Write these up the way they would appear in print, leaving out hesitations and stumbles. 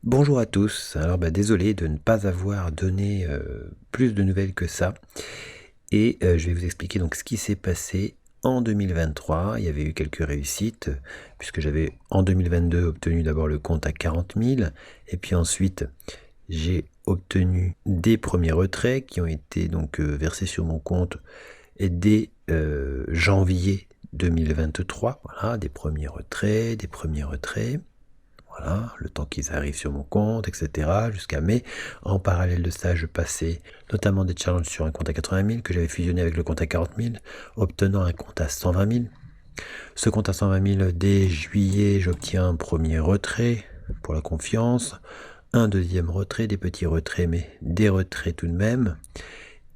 Bonjour à tous. Alors désolé de ne pas avoir donné plus de nouvelles que ça. Et je vais vous expliquer donc ce qui s'est passé en 2023. Il y avait eu quelques réussites, puisque j'avais en 2022 obtenu d'abord le compte à 40 000, et puis ensuite j'ai obtenu des premiers retraits qui ont été donc versés sur mon compte dès janvier 2023. Voilà, des premiers retraits, des premiers retraits. Voilà, le temps qu'ils arrivent sur mon compte, etc. jusqu'à mai. En parallèle de ça, je passais notamment des challenges sur un compte à 80 000 que j'avais fusionné avec le compte à 40 000, obtenant un compte à 120 000. Ce compte à 120 000, dès juillet, j'obtiens un premier retrait pour la confiance, un deuxième retrait, des petits retraits, mais des retraits tout de même.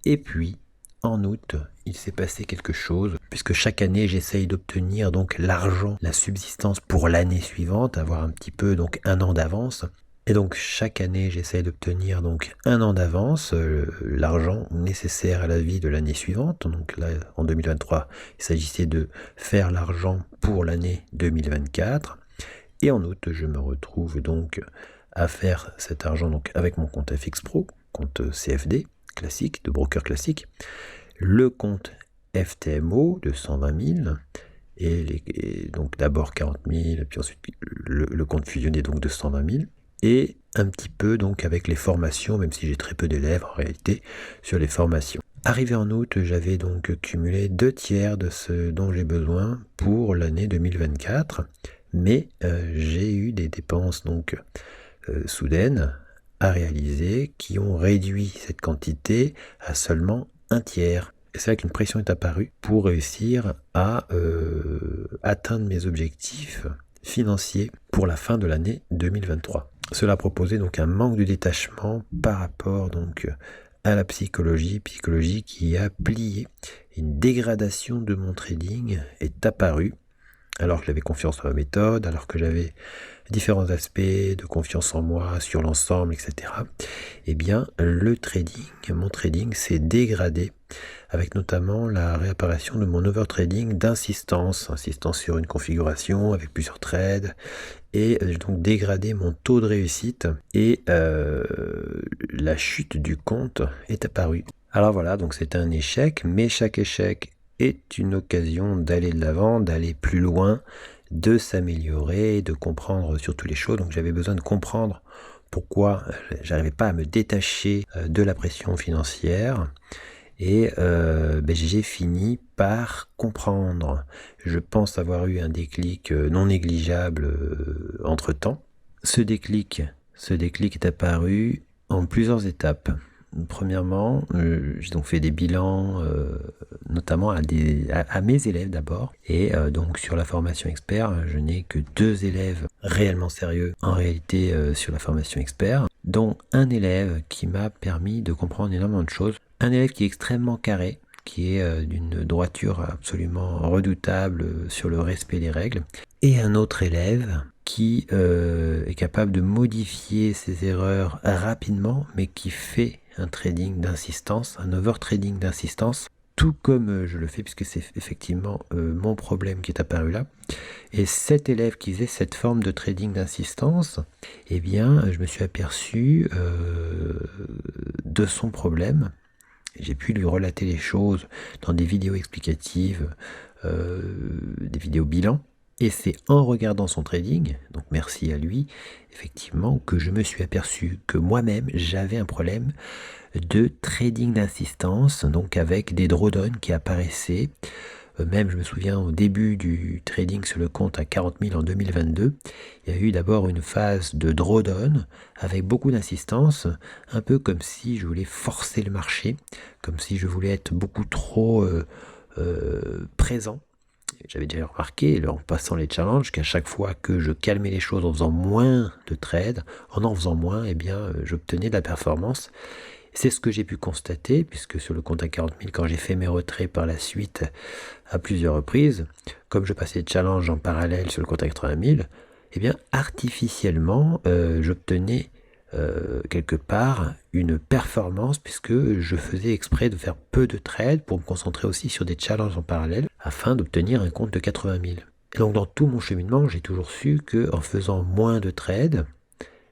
Et puis, en août, il s'est passé quelque chose, puisque chaque année, j'essaye d'obtenir donc l'argent, la subsistance pour l'année suivante, avoir un petit peu donc un an d'avance. Et donc chaque année, j'essaye d'obtenir donc un an d'avance, l'argent nécessaire à la vie de l'année suivante. Donc là, en 2023, il s'agissait de faire l'argent pour l'année 2024. Et en août, je me retrouve donc à faire cet argent donc avec mon compte FX Pro, compte CFD classique, de broker classique, le compte FTMO de 120 000, et donc d'abord 40 000, puis ensuite le compte fusionné donc de 120 000, et un petit peu donc avec les formations, même si j'ai très peu d'élèves en réalité sur les formations. Arrivé en août, j'avais donc cumulé 2/3 de ce dont j'ai besoin pour l'année 2024, mais j'ai eu des dépenses donc soudaines à réaliser qui ont réduit cette quantité à seulement 1/3. Et c'est là qu'une pression est apparue pour réussir à atteindre mes objectifs financiers pour la fin de l'année 2023. Cela proposait donc un manque de détachement par rapport donc à la psychologie qui a plié. Une dégradation de mon trading est apparue alors que j'avais confiance en ma méthode, alors que j'avais différents aspects de confiance en moi sur l'ensemble, etc. Eh bien, mon trading s'est dégradé avec notamment la réapparition de mon overtrading insistance sur une configuration avec plusieurs trades, et j'ai donc dégradé mon taux de réussite, et la chute du compte est apparue. Alors voilà, donc c'est un échec, mais chaque échec est une occasion d'aller de l'avant, d'aller plus loin, de s'améliorer, de comprendre surtout les choses. Donc j'avais besoin de comprendre pourquoi j'arrivais pas à me détacher de la pression financière, et j'ai fini par comprendre. Je pense avoir eu un déclic non négligeable entre-temps. Ce déclic est apparu en plusieurs étapes. Premièrement, j'ai donc fait des bilans, notamment à mes élèves d'abord. Et donc sur la formation expert, je n'ai que 2 élèves réellement sérieux en réalité sur la formation expert, dont un élève qui m'a permis de comprendre énormément de choses. Un élève qui est extrêmement carré, qui est d'une droiture absolument redoutable sur le respect des règles. Et un autre élève qui est capable de modifier ses erreurs rapidement, mais qui fait un trading d'insistance, un overtrading d'insistance, tout comme je le fais, puisque c'est effectivement mon problème qui est apparu là. Et cet élève qui faisait cette forme de trading d'insistance, eh bien, je me suis aperçu de son problème. J'ai pu lui relater les choses dans des vidéos explicatives, des vidéos bilan. Et c'est en regardant son trading, donc merci à lui, effectivement, que je me suis aperçu que moi-même, j'avais un problème de trading d'insistance, donc avec des drawdowns qui apparaissaient. Même, je me souviens, au début du trading sur le compte à 40 000 en 2022, il y a eu d'abord une phase de drawdown avec beaucoup d'insistance, un peu comme si je voulais forcer le marché, comme si je voulais être beaucoup trop présent. J'avais déjà remarqué, en passant les challenges, qu'à chaque fois que je calmais les choses en faisant moins de trades, en faisant moins, eh bien, j'obtenais de la performance. C'est ce que j'ai pu constater, puisque sur le compte à 40 000, quand j'ai fait mes retraits par la suite à plusieurs reprises, comme je passais de challenge en parallèle sur le compte à 80 000, eh bien, artificiellement, j'obtenais quelque part une performance, puisque je faisais exprès de faire peu de trades pour me concentrer aussi sur des challenges en parallèle afin d'obtenir un compte de 80 000. Et donc dans tout mon cheminement, j'ai toujours su qu'en faisant moins de trades,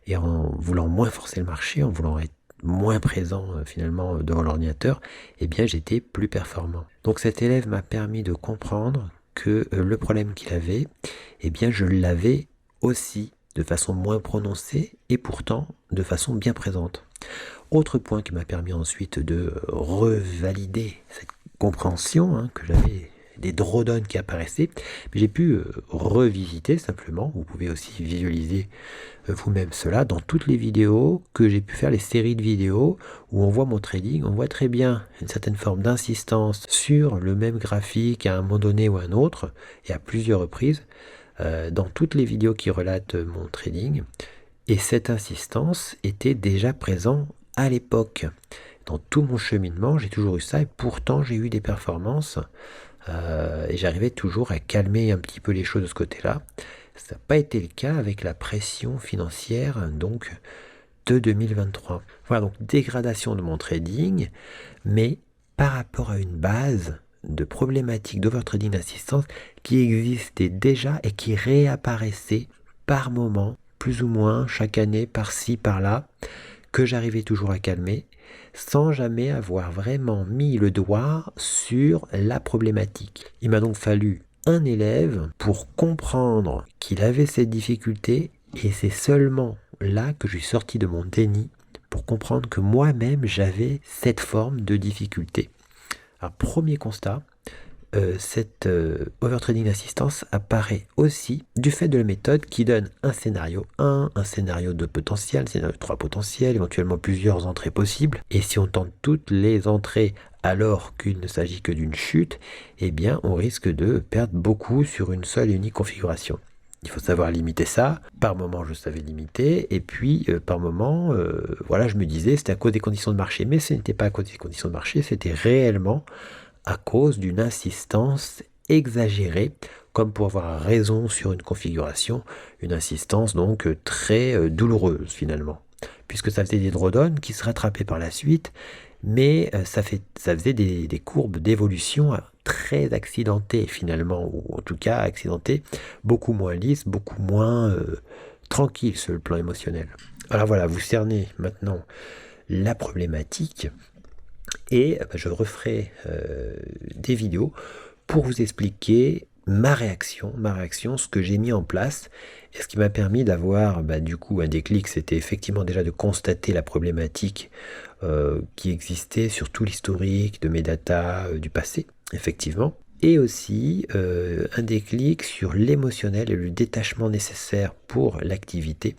et en voulant moins forcer le marché, en voulant être moins présent finalement devant l'ordinateur, eh bien j'étais plus performant. Donc cet élève m'a permis de comprendre que le problème qu'il avait, eh bien je l'avais aussi de façon moins prononcée et pourtant de façon bien présente. Autre point qui m'a permis ensuite de revalider cette compréhension, que j'avais des drôdones qui apparaissaient, mais j'ai pu revisiter simplement. Vous pouvez aussi visualiser vous-même cela dans toutes les vidéos que j'ai pu faire, les séries de vidéos où on voit mon trading. On voit très bien une certaine forme d'insistance sur le même graphique à un moment donné ou à un autre et à plusieurs reprises dans toutes les vidéos qui relatent mon trading. Et cette insistance était déjà présente à l'époque. Dans tout mon cheminement, j'ai toujours eu ça et pourtant j'ai eu des performances et j'arrivais toujours à calmer un petit peu les choses de ce côté-là. Ça n'a pas été le cas avec la pression financière donc de 2023. Voilà, donc dégradation de mon trading, mais par rapport à une base de problématiques d'overtrading d'assistance qui existait déjà et qui réapparaissait par moment, plus ou moins chaque année, par-ci, par-là, que j'arrivais toujours à calmer, sans jamais avoir vraiment mis le doigt sur la problématique. Il m'a donc fallu un élève pour comprendre qu'il avait cette difficulté, et c'est seulement là que je suis sorti de mon déni pour comprendre que moi-même j'avais cette forme de difficulté. Alors, premier constat, cette overtrading d'assistance apparaît aussi du fait de la méthode qui donne un scénario 1, un scénario 2 potentiel, un scénario 3 potentiel, éventuellement plusieurs entrées possibles. Et si on tente toutes les entrées alors qu'il ne s'agit que d'une chute, eh bien on risque de perdre beaucoup sur une seule et unique configuration. Il faut savoir limiter ça. Par moment, je savais limiter. Et puis, par moment, voilà, je me disais, c'était à cause des conditions de marché. Mais ce n'était pas à cause des conditions de marché, c'était réellement à cause d'une insistance exagérée, comme pour avoir raison sur une configuration, une insistance donc très douloureuse finalement, puisque ça faisait des drawdowns qui se rattrapaient par la suite, mais ça faisait des courbes d'évolution très accidentées finalement, ou en tout cas accidentées, beaucoup moins lisses, beaucoup moins tranquilles sur le plan émotionnel. Alors voilà, vous cernez maintenant la problématique. Et je referai des vidéos pour vous expliquer ma réaction, ce que j'ai mis en place. Et ce qui m'a permis d'avoir du coup un déclic, c'était effectivement déjà de constater la problématique qui existait sur tout l'historique de mes datas du passé, effectivement. Et aussi un déclic sur l'émotionnel et le détachement nécessaire pour l'activité,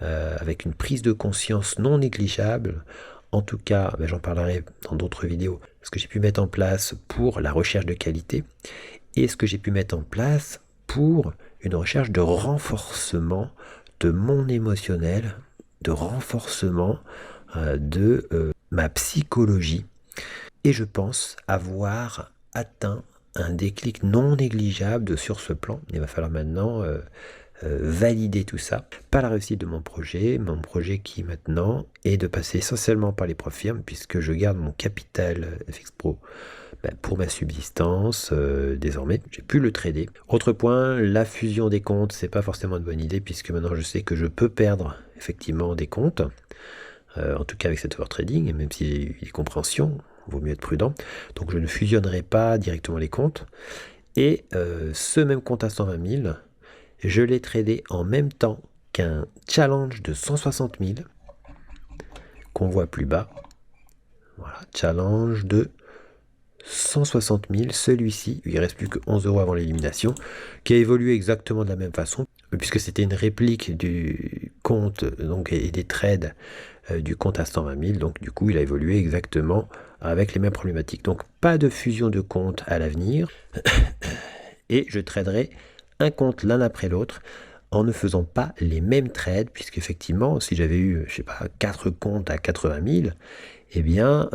avec une prise de conscience non négligeable. En tout cas, j'en parlerai dans d'autres vidéos, ce que j'ai pu mettre en place pour la recherche de qualité et ce que j'ai pu mettre en place pour une recherche de renforcement de mon émotionnel, de renforcement de ma psychologie. Et je pense avoir atteint un déclic non négligeable sur ce plan. Il va falloir maintenant valider tout ça par la réussite de mon projet qui maintenant est de passer essentiellement par les profs firmes, puisque je garde mon capital FX Pro pour ma subsistance désormais. J'ai pu le trader. Autre point, la fusion des comptes, c'est pas forcément une bonne idée, puisque maintenant je sais que je peux perdre effectivement des comptes, en tout cas avec cet overtrading, et même si j'ai eu des compréhensions, vaut mieux être prudent. Donc je ne fusionnerai pas directement les comptes. Et ce même compte à 120 000, je l'ai tradé en même temps qu'un challenge de 160 000 qu'on voit plus bas. Voilà, challenge de 160 000. Celui-ci, il ne reste plus que 11 € avant l'élimination, qui a évolué exactement de la même façon, puisque c'était une réplique du compte donc, et des trades du compte à 120 000. Donc du coup, il a évolué exactement avec les mêmes problématiques. Donc pas de fusion de comptes à l'avenir. Et je traderai un compte l'un après l'autre en ne faisant pas les mêmes trades, puisque effectivement si j'avais eu, je sais pas, 4 comptes à 80 000, eh bien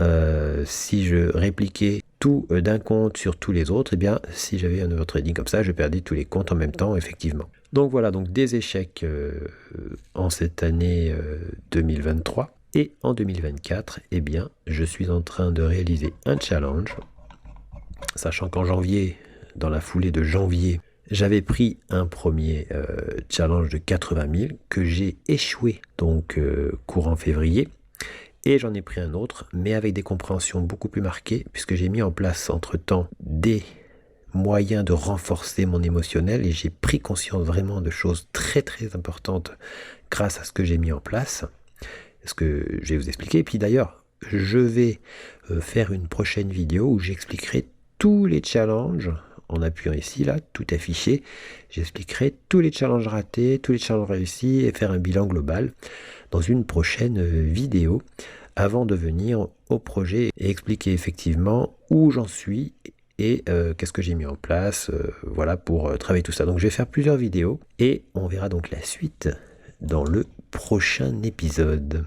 si je répliquais tout d'un compte sur tous les autres, eh bien si j'avais un overtrading comme ça, je perdais tous les comptes en même temps, effectivement. Donc voilà, donc des échecs en cette année 2023. Et en 2024, eh bien je suis en train de réaliser un challenge, sachant qu'en janvier, dans la foulée de janvier, J'avais pris un premier challenge de 80 000 que j'ai échoué donc courant février. Et j'en ai pris un autre, mais avec des compréhensions beaucoup plus marquées, puisque j'ai mis en place entre-temps des moyens de renforcer mon émotionnel et j'ai pris conscience vraiment de choses très très importantes grâce à ce que j'ai mis en place, ce que je vais vous expliquer. Et puis d'ailleurs, je vais faire une prochaine vidéo où j'expliquerai tous les challenges, en appuyant ici, là, tout affiché. J'expliquerai tous les challenges ratés, tous les challenges réussis et faire un bilan global dans une prochaine vidéo avant de venir au projet et expliquer effectivement où j'en suis et qu'est-ce que j'ai mis en place voilà, pour travailler tout ça. Donc je vais faire plusieurs vidéos et on verra donc la suite dans le prochain épisode.